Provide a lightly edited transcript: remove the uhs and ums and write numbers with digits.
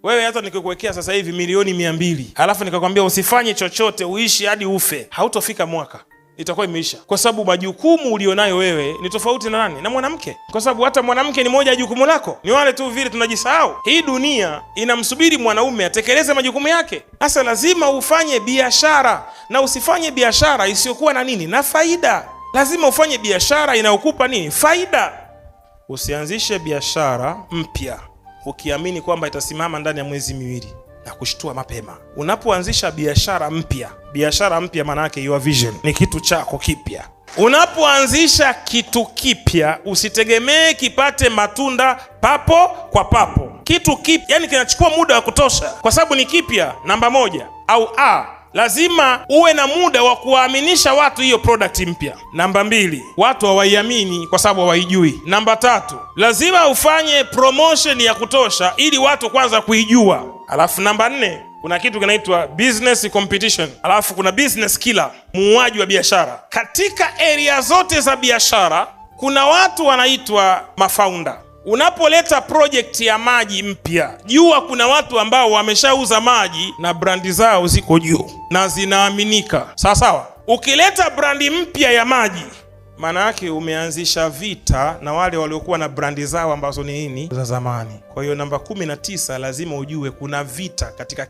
Wewe hata nikikuwekea sasa hivi milioni 200, alafu nikakwambia usifanye chochote uishi hadi ufe, hautofika mwaka, itakuwa imeisha. Kwa sababu majukumu ulionayo wewe ni tofauti na nani? Na mwanamke. Kwa sababu hata mwanamke ni moja ya jukumu lako. Ni wale tu vile tunajisahau. Hii dunia inamsubiri mwanaume atekeleze majukumu yake. Sasa lazima ufanye biashara, na usifanye biashara isiyokuwa na nini? Na faida. Lazima ufanye biashara inayokupa nini? Faida. Usianzishe biashara mpya ukiamini kwamba itasimama ndani ya miezi 2 na kushtua mapema. Unapoanzisha biashara mpya maana yake your vision ni kitu chako kipya. Unapoanzisha kitu kipya usitegemee kipate matunda papo kwa papo. Kitu kipya yani kinachukua muda wa kutosha, kwa sababu ni kipya. Namba 1 au lazima uwe na muda wa kuwaaminisha watu hiyo product mpya. Namba 2, watu hawaiamini kwa sababu hawaijui. Namba 3, lazima ufanye promotion ya kutosha ili watu kwanza kuijua. Alafu namba 4, kuna kitu kinaitwa business competition. Alafu kuna business killer, muuaji wa biashara. Katika area zote za biashara kuna watu wanaitwa mafounder. Unapoleta project ya maji mpya, jua kuna watu ambao wameshauza maji na brandi zao ziko juu na zinaaminika. Sawa. Ukileta brandi mpya ya maji, maana yake umeanzisha vita na wale waliokuwa na brandi zao ambazo ni nini? Za zamani. Kwa hiyo namba 19, lazima ujue kuna vita katika